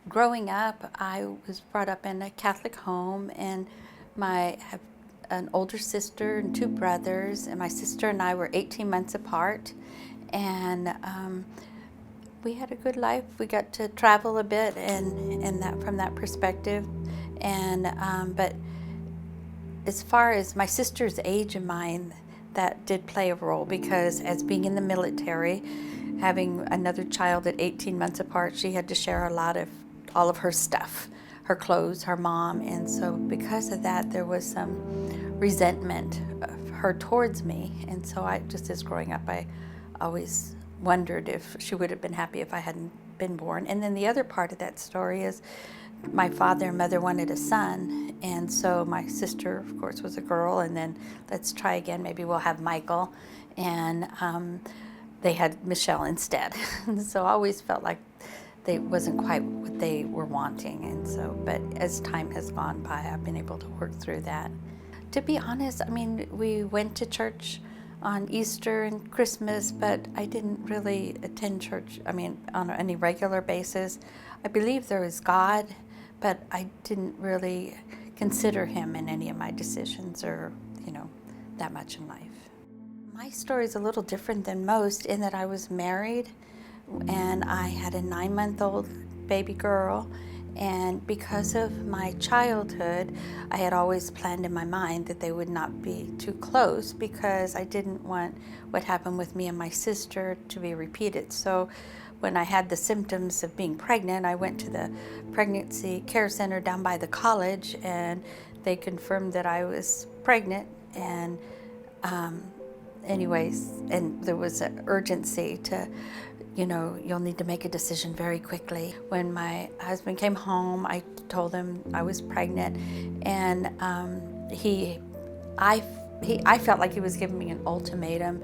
Growing up, I was brought up in a Catholic home, and I have an older sister and two brothers, and my sister and I were 18 months apart, and we had a good life. We got to travel a bit, and that from that perspective, and but as far as my sister's age and mine, that did play a role because as being in the military, having another child at 18 months apart, she had to share all of her stuff, her clothes, her mom, and so because of that, there was some resentment of her towards me, and so I just as growing up, I always wondered if she would have been happy if I hadn't been born. And then the other part of that story is my father and mother wanted a son, and so my sister, of course, was a girl, and then let's try again, maybe we'll have Michael, and they had Michelle instead. So I always felt like they wasn't quite what they were wanting, and so, but as time has gone by, I've been able to work through that. To be honest, I mean, we went to church on Easter and Christmas, but I didn't really attend church, I mean, on any regular basis. I believe there is God, but I didn't really consider him in any of my decisions or, that much in life. My story is a little different than most in that I was married and I had a 9-month-old baby girl, and because of my childhood, I had always planned in my mind that they would not be too close because I didn't want what happened with me and my sister to be repeated. So when I had the symptoms of being pregnant, I went to the pregnancy care center down by the college, and they confirmed that I was pregnant, and anyways, and there was an urgency to, you'll need to make a decision very quickly. When my husband came home, I told him I was pregnant, and I felt like he was giving me an ultimatum.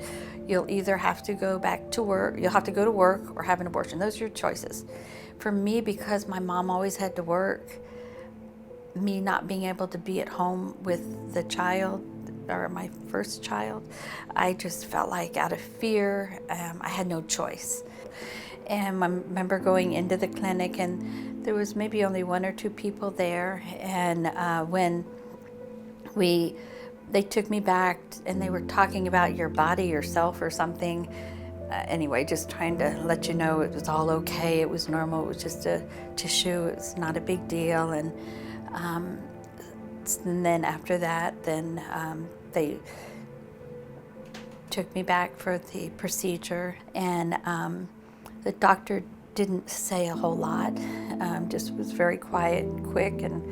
You'll either have to go back to work, you'll have to go to work or have an abortion. Those are your choices. For me, because my mom always had to work, me not being able to be at home with the child, or my first child, I just felt like out of fear, I had no choice. And I remember going into the clinic, and there was maybe only one or two people there, and when they took me back and they were talking about your body, yourself or something. Anyway, just trying to let you know it was all okay, it was normal, it was just a tissue, it's not a big deal. And then after that, they took me back for the procedure, and the doctor didn't say a whole lot, just was very quiet and quick. And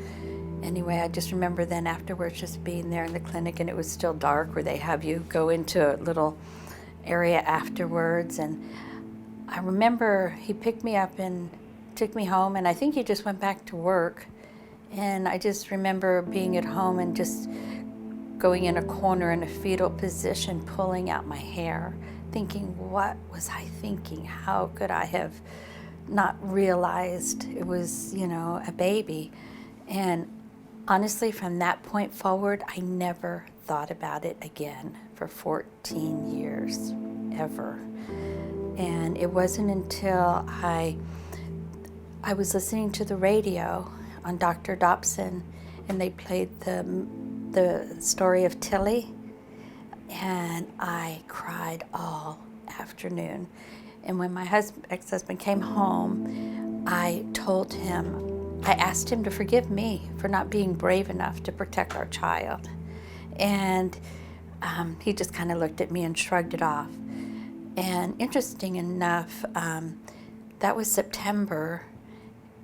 anyway, I just remember then afterwards just being there in the clinic, and it was still dark where they have you go into a little area afterwards. And I remember he picked me up and took me home, and I think he just went back to work. And I just remember being at home and just going in a corner in a fetal position, pulling out my hair, thinking, what was I thinking? How could I have not realized it was, a baby? And honestly, from that point forward, I never thought about it again for 14 years, ever. And it wasn't until I was listening to the radio on Dr. Dobson, and they played the story of Tilly, and I cried all afternoon. And when my ex-husband came home, I asked him to forgive me for not being brave enough to protect our child. And he just kind of looked at me and shrugged it off. And interesting enough, that was September,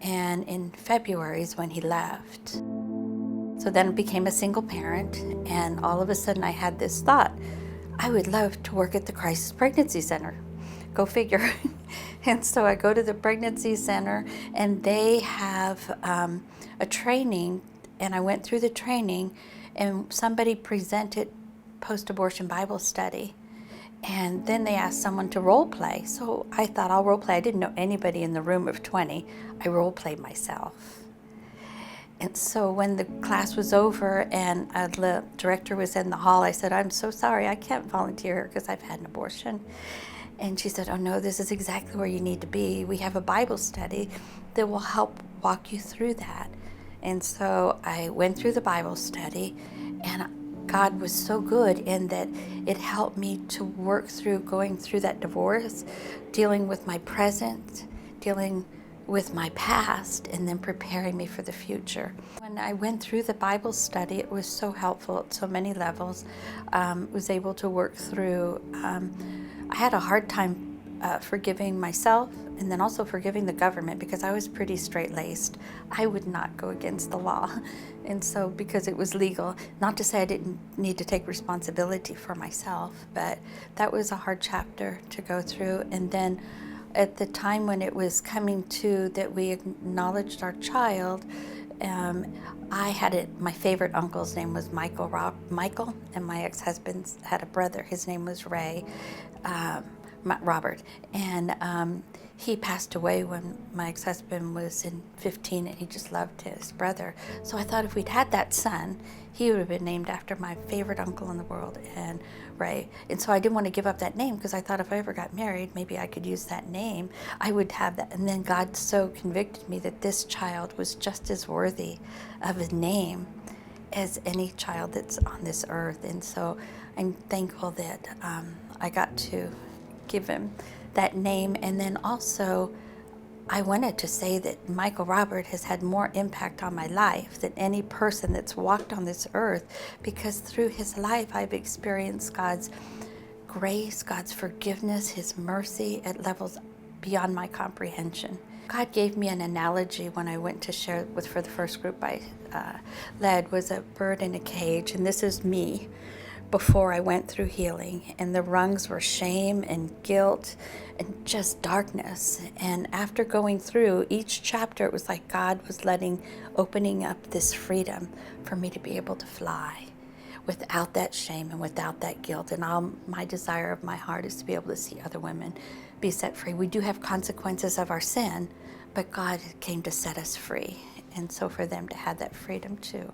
and in February is when he left. So then I became a single parent, and all of a sudden I had this thought, I would love to work at the Crisis Pregnancy Center. Go figure. And so I go to the pregnancy center, and they have a training, and I went through the training, and somebody presented post-abortion Bible study. And then they asked someone to role play. So I thought, I'll role play. I didn't know anybody in the room of 20. I role played myself. And so when the class was over and the director was in the hall, I said, I'm so sorry, I can't volunteer here because I've had an abortion. And she said, oh no, this is exactly where you need to be. We have a Bible study that will help walk you through that. And so I went through the Bible study, and God was so good in that it helped me to work through going through that divorce, dealing with my present, dealing with my past, and then preparing me for the future. When I went through the Bible study, it was so helpful at so many levels. Was able to work through, I had a hard time forgiving myself and then also forgiving the government, because I was pretty straight-laced. I would not go against the law. And so, because it was legal, not to say I didn't need to take responsibility for myself, but that was a hard chapter to go through. And then at the time when it was coming to that we acknowledged our child, I had it. My favorite uncle's name was Michael, and my ex-husband had a brother. His name was Ray, Robert, and he passed away when my ex-husband was in 15, and he just loved his brother. So I thought if we'd had that son, he would have been named after my favorite uncle in the world, and Ray. And so I didn't want to give up that name, because I thought if I ever got married, maybe I could use that name. I would have that. And then God so convicted me that this child was just as worthy of a name as any child that's on this earth. And so I'm thankful that I got to give him that name. And then also, I wanted to say that Michael Robert has had more impact on my life than any person that's walked on this earth, because through his life I've experienced God's grace, God's forgiveness, his mercy at levels beyond my comprehension. God gave me an analogy when I went to share for the first group I led, was a bird in a cage, and this is me before I went through healing, and the rungs were shame and guilt and just darkness. And after going through each chapter, it was like God was opening up this freedom for me to be able to fly without that shame and without that guilt. And all my desire of my heart is to be able to see other women be set free. We do have consequences of our sin, but God came to set us free, and so for them to have that freedom too.